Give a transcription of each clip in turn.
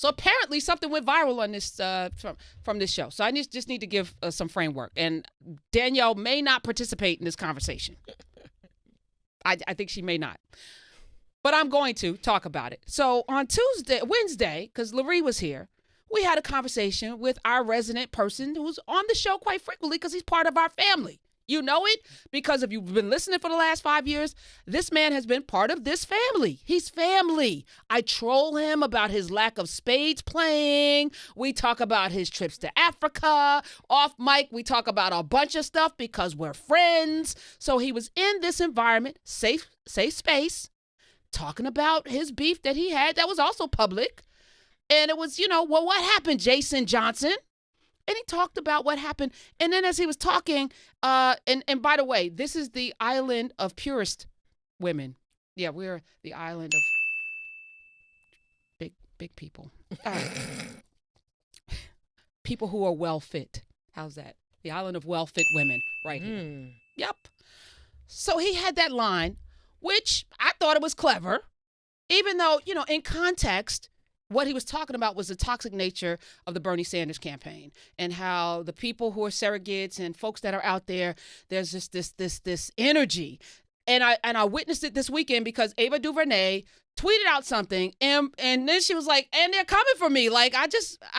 So apparently something went viral on this from this show. So I just need to give some framework. And Danielle may not participate in this conversation. I think she may not. But I'm going to talk about it. So on Wednesday, because Larry was here, we had a conversation with our resident person who's on the show quite frequently because he's part of our family. You know it because if you've been listening for the last 5 years, this man has been part of this family. He's family. I troll him about his lack of spades playing. We talk about his trips to Africa. Off mic, we talk about a bunch of stuff because we're friends. So he was in this environment, safe space, talking about his beef that he had that was also public. And it was, what happened, Jason Johnson? And he talked about what happened. And then as he was talking, and by the way, this is the island of purest women. Yeah, we're the island of big people. People who are well fit. How's that? The island of well fit women right here. Yep. So he had that line, which I thought it was clever, even though, in context, what he was talking about was the toxic nature of the Bernie Sanders campaign and how the people who are surrogates and folks that are out there, there's just this energy. And I witnessed it this weekend because Ava DuVernay tweeted out something and then she was like, and they're coming for me. Like, I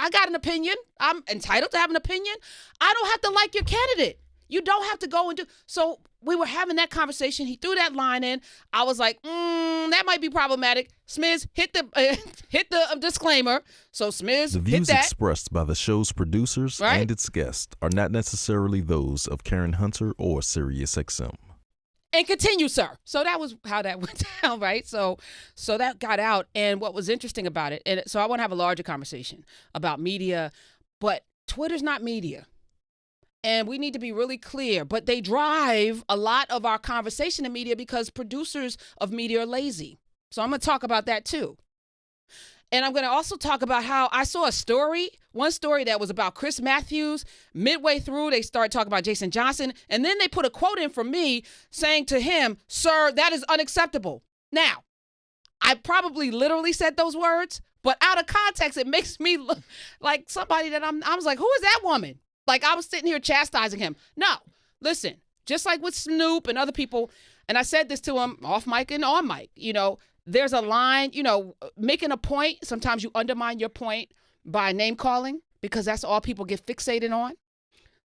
got an opinion. I'm entitled to have an opinion. I don't have to like your candidate. You don't have to go and do. So we were having that conversation. He threw that line in. I was like, that might be problematic. Smiz, hit the disclaimer. So Smiz, the views hit that. Expressed by the show's producers and its guests are not necessarily those of Karen Hunter or SiriusXM. And continue, sir. So that was how that went down, right? So that got out. And what was interesting about it, and so I want to have a larger conversation about media, but Twitter's not media. And we need to be really clear, but they drive a lot of our conversation in media because producers of media are lazy. So I'm going to talk about that too. And I'm going to also talk about how I saw one story that was about Chris Matthews. Midway through, they started talking about Jason Johnson. And then they put a quote in from me saying to him, "Sir, that is unacceptable." Now, I probably literally said those words, but out of context, it makes me look like somebody that I was like, who is that woman? Like I was sitting here chastising him. No, listen, just like with Snoop and other people, and I said this to him off mic and on mic, there's a line, making a point. Sometimes you undermine your point by name calling because that's all people get fixated on,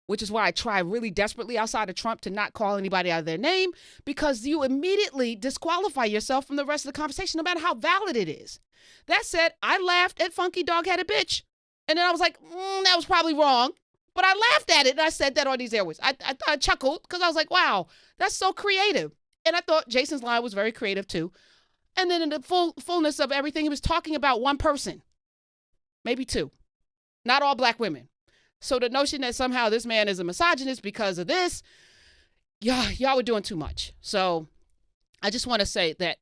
which is why I try really desperately outside of Trump to not call anybody out of their name because you immediately disqualify yourself from the rest of the conversation, no matter how valid it is. That said, I laughed at Funky Dog-Headed Bitch. And then I was like, that was probably wrong. But I laughed at it, and I said that on these airways. I chuckled because I was like, wow, that's so creative. And I thought Jason's line was very creative, too. And then in the fullness of everything, he was talking about one person, maybe two, not all black women. So the notion that somehow this man is a misogynist because of this, y'all were doing too much. So I just want to say that,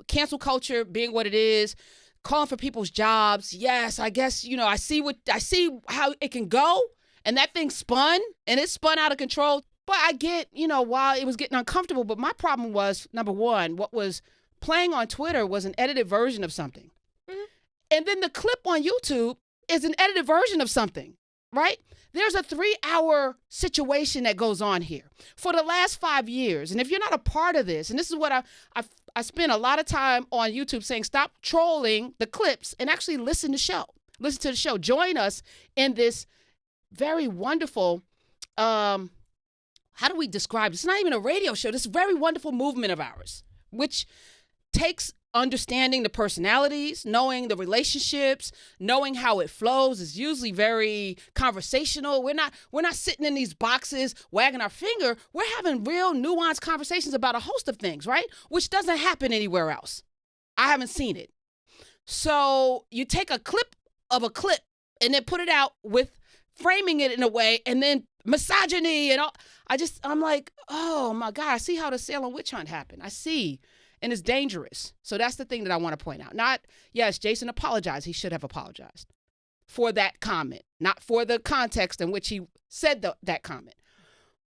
cancel culture being what it is, calling for people's jobs. Yes, I guess, I see how it can go. And that thing spun, and it spun out of control. But I get, why it was getting uncomfortable. But my problem was, number one, what was playing on Twitter was an edited version of something. Mm-hmm. And then the clip on YouTube is an edited version of something, right? There's a 3-hour situation that goes on here for the last 5 years. And if you're not a part of this, and this is what I spend a lot of time on YouTube saying, stop trolling the clips and actually listen to the show. Join us in this very wonderful, how do we describe it? It's not even a radio show. This very wonderful movement of ours, which takes understanding the personalities, knowing the relationships, knowing how it flows is usually very conversational. We're not sitting in these boxes wagging our finger. We're having real nuanced conversations about a host of things, right? Which doesn't happen anywhere else. I haven't seen it. So you take a clip of a clip and then put it out with framing it in a way, and then misogyny and all. I'm like, oh my God, I see how the Salem witch hunt happened. I see. And it's dangerous. So that's the thing that I want to point out. Yes, Jason apologized. He should have apologized for that comment, not for the context in which he said that comment.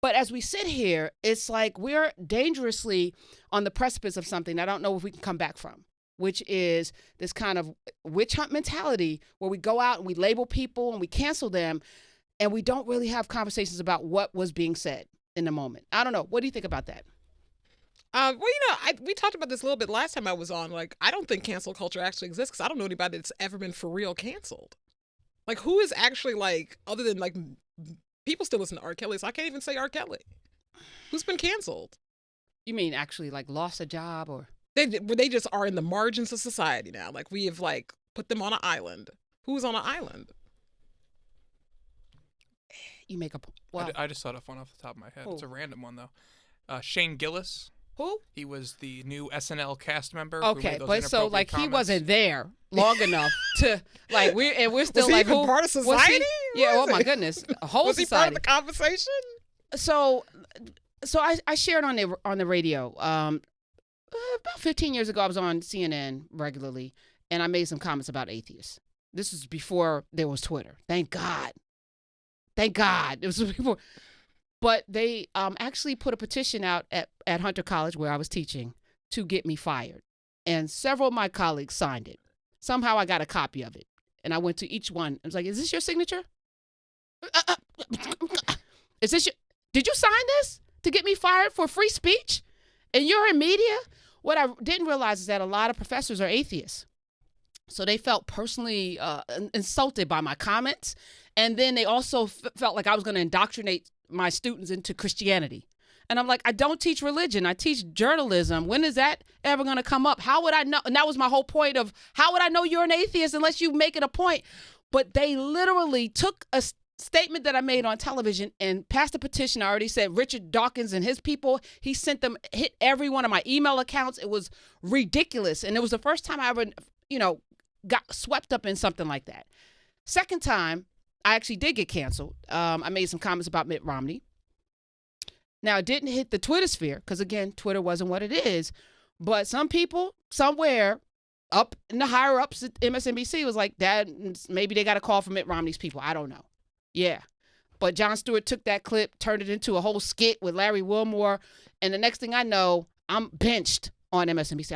But as we sit here, it's like we're dangerously on the precipice of something I don't know if we can come back from. which is this kind of witch hunt mentality where we go out and we label people and we cancel them, and we don't really have conversations about what was being said in the moment. I don't know. What do you think about that? Well, we talked about this a little bit last time I was on. Like, I don't think cancel culture actually exists because I don't know anybody that's ever been for real canceled. Like, who is actually, like, other than, like, people still listen to R. Kelly, so I can't even say R. Kelly. Who's been canceled? You mean actually, like, lost a job or? They just are in the margins of society now. Like, we have, like, put them on an island. Who's on an island? You make a well. I just thought of one off the top of my head. Who? It's a random one, though. Shane Gillis. Who? He was the new SNL cast member. Okay, but so like comments. he wasn't there long enough to like we're still was like he even part of society? Yeah. Oh my goodness, a whole was society. he part of the conversation? So I shared on the radio. About 15 years ago, I was on CNN regularly, and I made some comments about atheists. This was before there was Twitter. Thank God. It was before. But they actually put a petition out at Hunter College, where I was teaching, to get me fired. And several of my colleagues signed it. Somehow I got a copy of it. And I went to each one. I was like, is this your signature? Did you sign this to get me fired for free speech? And you're in media? What I didn't realize is that a lot of professors are atheists. So they felt personally insulted by my comments. And then they also felt like I was going to indoctrinate my students into Christianity. And I'm like, I don't teach religion. I teach journalism. When is that ever going to come up? How would I know? And that was my whole point of how would I know you're an atheist unless you make it a point? But they literally took a statement that I made on television and passed a petition. I already said Richard Dawkins and his people, he sent them, hit every one of my email accounts. It was ridiculous. And it was the first time I ever, got swept up in something like that. Second time, I actually did get canceled. I made some comments about Mitt Romney. Now, it didn't hit the Twitter sphere because, again, Twitter wasn't what it is. But some people somewhere up in the higher ups at MSNBC was like, that maybe they got a call from Mitt Romney's people. I don't know. Yeah. But Jon Stewart took that clip, turned it into a whole skit with Larry Wilmore. And the next thing I know, I'm benched on MSNBC.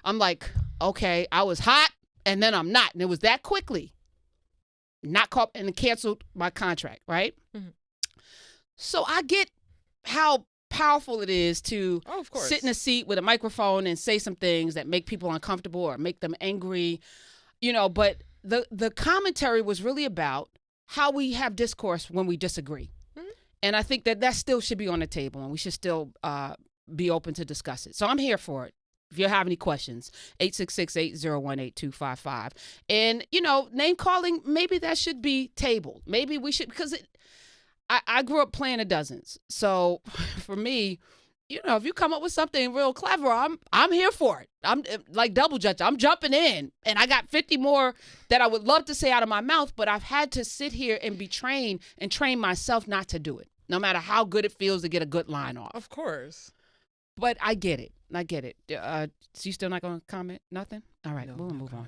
I'm like, okay, I was hot and then I'm not. And it was that quickly. Not caught and canceled my contract, right? Mm-hmm. So I get how powerful it is to sit in a seat with a microphone and say some things that make people uncomfortable or make them angry, but the commentary was really about how we have discourse when we disagree. Mm-hmm. And I think that still should be on the table and we should still be open to discuss it. So I'm here for it. If you have any questions, 866-801-8255. And, name calling, maybe that should be tabled. Maybe we should, because I grew up playing a dozens. So for me, if you come up with something real clever, I'm here for it. I'm like double judge. I'm jumping in. And I got 50 more that I would love to say out of my mouth, but I've had to sit here and be trained and train myself not to do it, no matter how good it feels to get a good line off. Of course. But I get it. So you still not going to comment? Nothing? All right, we'll move on.